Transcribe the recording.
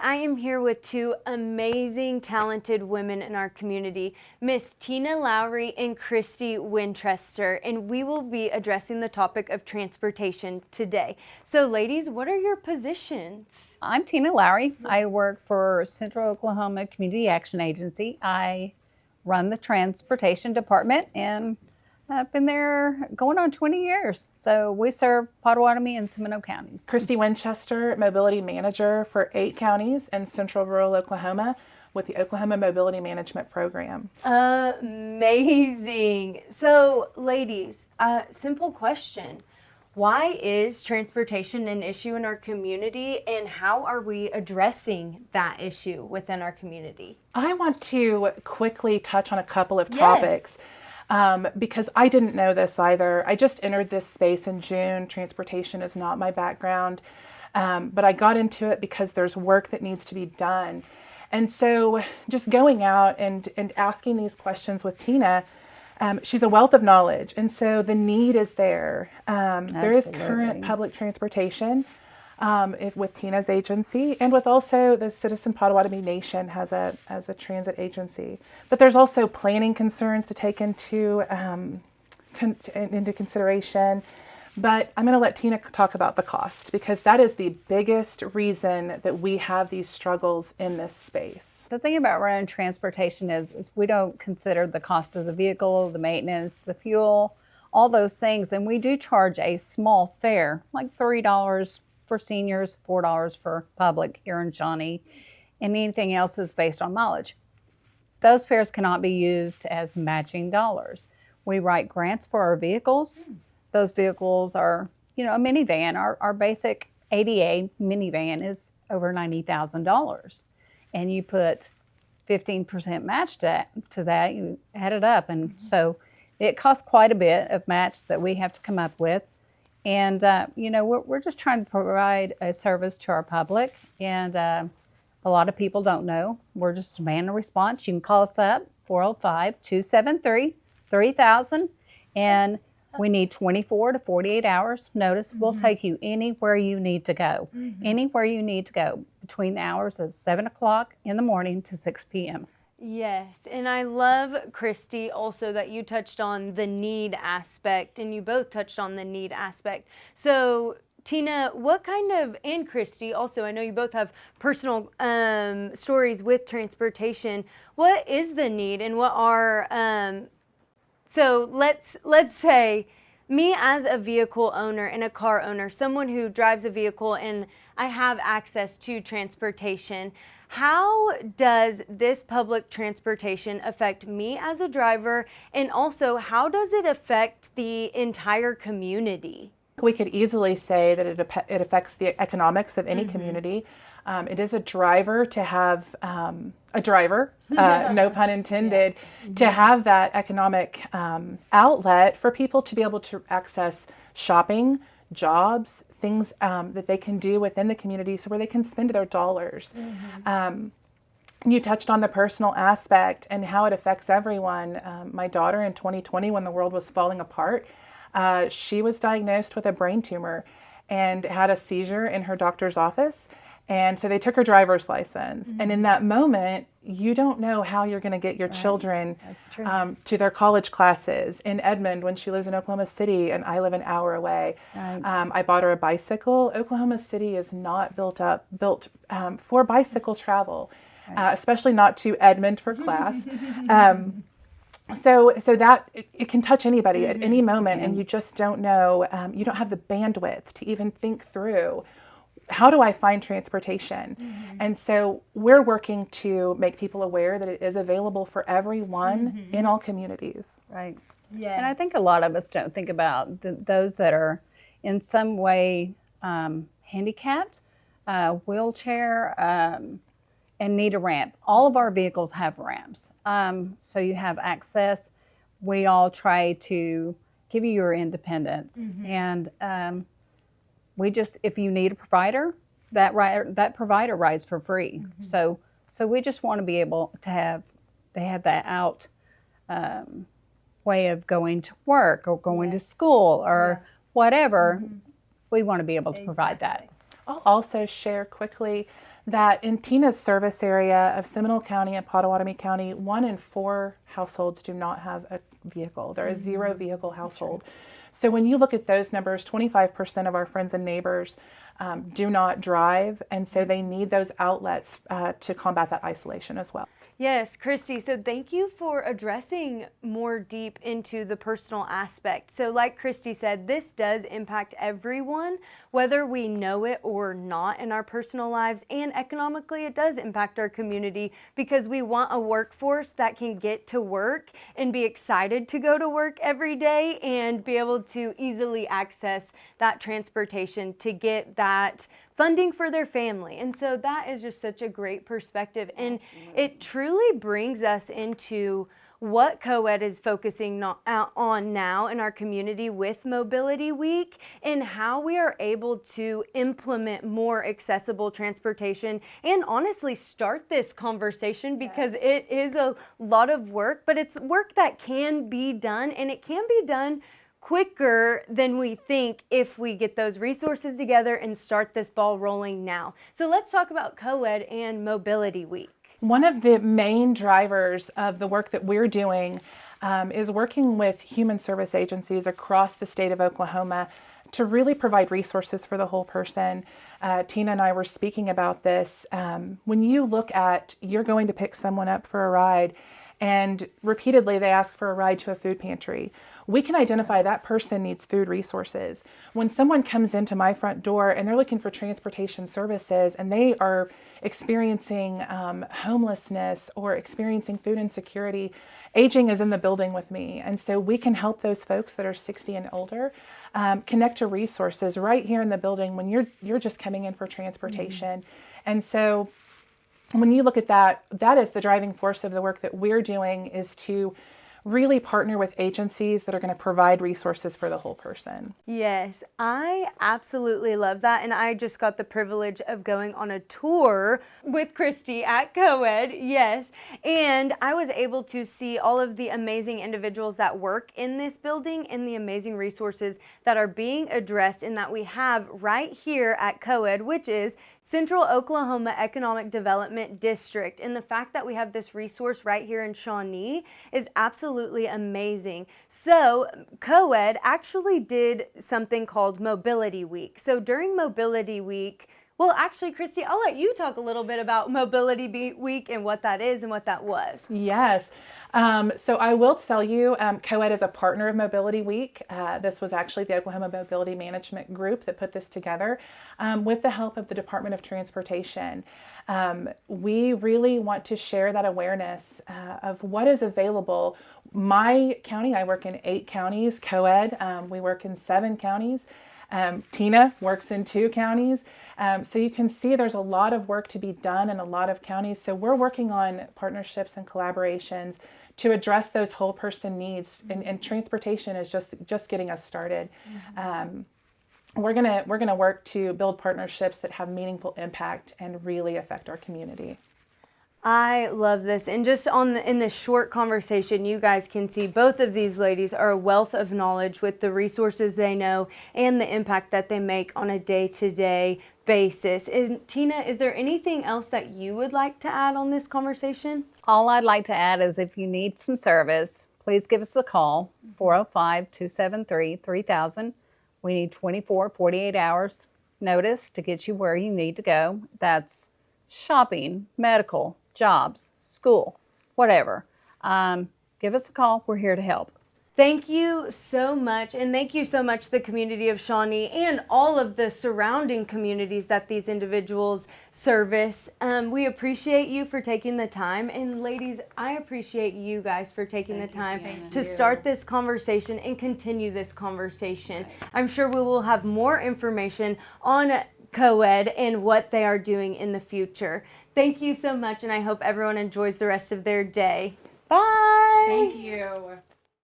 I am here with two amazing, talented women in our community, Miss Tina Lowry and Christy Winchester, and we will be addressing the topic of transportation today. So ladies, what are your positions? I'm Tina Lowry. I work for Central Oklahoma Community Action Agency. I run the transportation department and I've been there going on 20 years. So we serve Pottawatomie and Seminole counties. Christy Winchester, Mobility Manager for 8 counties in central rural Oklahoma with the Oklahoma Mobility Management Program. Amazing. So ladies, simple question. Why is transportation an issue in our community, and how are we addressing that issue within our community? I want to quickly touch on a couple of topics. Because I didn't know this either. I just entered this space in June. Transportation is not my background, but I got into it because there's work that needs to be done. And so just going out and asking these questions with Tina, she's a wealth of knowledge. And so the need is there. There is current public transportation with Tina's agency, and with also the Citizen Pottawatomie Nation has a transit agency. But there's also planning concerns to take into consideration. But I'm going to let Tina talk about the cost, because that is the biggest reason that we have these struggles in this space. The thing about running transportation is we don't consider the cost of the vehicle, the maintenance, the fuel, all those things. And we do charge a small fare, like $3 for seniors, $4 for public here in Shawnee, and anything else is based on mileage. Those fares cannot be used as matching dollars. We write grants for our vehicles. Those vehicles are, a minivan. Our basic ADA minivan is over $90,000. And you put 15% match to that, you add it up. And so it costs quite a bit of match that we have to come up with. And, we're just trying to provide a service to our public. And a lot of people don't know. We're just demand a response. You can call us up, 405-273-3000. And we need 24 to 48 hours notice. We'll take you anywhere you need to go. Anywhere you need to go between the hours of 7 o'clock in the morning to 6 p.m. Yes, and I love, Christy, also that you touched on the need aspect, and you both touched on the need aspect. So, Tina, and Christy, also, I know you both have personal stories with transportation. What is the need, and what are, so let's say, me as a vehicle owner and a car owner, someone who drives a vehicle and I have access to transportation, how does this public transportation affect me as a driver, and also how does it affect the entire community? We could easily say that it affects the economics of any community. It is a driver to have no pun intended, to have that economic outlet for people to be able to access shopping, jobs, things that they can do within the community, so where they can spend their dollars. You touched on the personal aspect and how it affects everyone. My daughter in 2020, when the world was falling apart, she was diagnosed with a brain tumor and had a seizure in her doctor's office. And so they took her driver's license. And in that moment, you don't know how you're going to get your children to their college classes. In Edmond, when she lives in Oklahoma City and I live an hour away, I bought her a bicycle. Oklahoma City is not built for bicycle travel, especially not to Edmond for class. So that it can touch anybody at any moment, and you just don't know, you don't have the bandwidth to even think through, how do I find transportation? And so we're working to make people aware that it is available for everyone in all communities. Right. Yeah. And I think a lot of us don't think about those that are in some way handicapped, wheelchair, and need a ramp. All of our vehicles have ramps. So you have access. We all try to give you your independence. And if you need a provider, that provider rides for free. So we just want to be able to have that out way of going to work or going to school or whatever. We want to be able to provide that. I'll also share quickly that in Tina's service area of Seminole County and Pottawatomie County, 1 in 4 households do not have a vehicle. They're a zero vehicle household. So when you look at those numbers, 25% of our friends and neighbors do not drive, and so they need those outlets to combat that isolation as well. Yes, Christy, so thank you for addressing more deep into the personal aspect. So like Christy said, this does impact everyone, whether we know it or not in our personal lives, and economically it does impact our community because we want a workforce that can get to work and be excited to go to work every day and be able to easily access that transportation to get that funding for their family. And so that is just such a great perspective. And it truly brings us into what COEDD is focusing on now in our community with Mobility Week, and how we are able to implement more accessible transportation and honestly start this conversation, because it is a lot of work, but it's work that can be done, and it can be done quicker than we think if we get those resources together and start this ball rolling now. So let's talk about COEDD and Mobility Week. One of the main drivers of the work that we're doing is working with human service agencies across the state of Oklahoma to really provide resources for the whole person. Tina and I were speaking about this. When you look at, you're going to pick someone up for a ride, and repeatedly they ask for a ride to a food pantry, we can identify that person needs food resources. When someone comes into my front door and they're looking for transportation services and they are experiencing homelessness or experiencing food insecurity, aging is in the building with me. And so we can help those folks that are 60 and older connect to resources right here in the building when you're just coming in for transportation. And so when you look at that, that is the driving force of the work that we're doing, is to really partner with agencies that are going to provide resources for the whole person. Yes, I absolutely love that. And I just got the privilege of going on a tour with Christy at COEDD. Yes. And I was able to see all of the amazing individuals that work in this building and the amazing resources that are being addressed and that we have right here at COEDD, which is Central Oklahoma Economic Development District. And the fact that we have this resource right here in Shawnee is absolutely amazing. So COEDD actually did something called Mobility Week. So during Mobility Week, well, actually, Christy, I'll let you talk a little bit about Mobility Week and what that is and what that was. Yes. So I will tell you, COEDD is a partner of Mobility Week. This was actually the Oklahoma Mobility Management Group that put this together with the help of the Department of Transportation. We really want to share that awareness of what is available. My county, I work in 8 counties. COEDD, we work in 7 counties. Tina works in 2 counties. So you can see there's a lot of work to be done in a lot of counties. So we're working on partnerships and collaborations to address those whole person needs. And transportation is just getting us started. We're gonna work to build partnerships that have meaningful impact and really affect our community. I love this. And just in this short conversation, you guys can see both of these ladies are a wealth of knowledge with the resources they know and the impact that they make on a day-to-day basis. And Tina, is there anything else that you would like to add on this conversation? All I'd like to add is if you need some service, please give us a call, 405-273-3000. We need 48 hours notice to get you where you need to go. That's shopping, medical, jobs, school, whatever. Give us a call. We're here to help. Thank you so much. And thank you so much, the community of Shawnee and all of the surrounding communities that these individuals service. We appreciate you for taking the time. And ladies, I appreciate you guys for taking the time to start this conversation and continue this conversation. I'm sure we will have more information on COEDD and what they are doing in the future. Thank you so much, and I hope everyone enjoys the rest of their day. Bye! Thank you.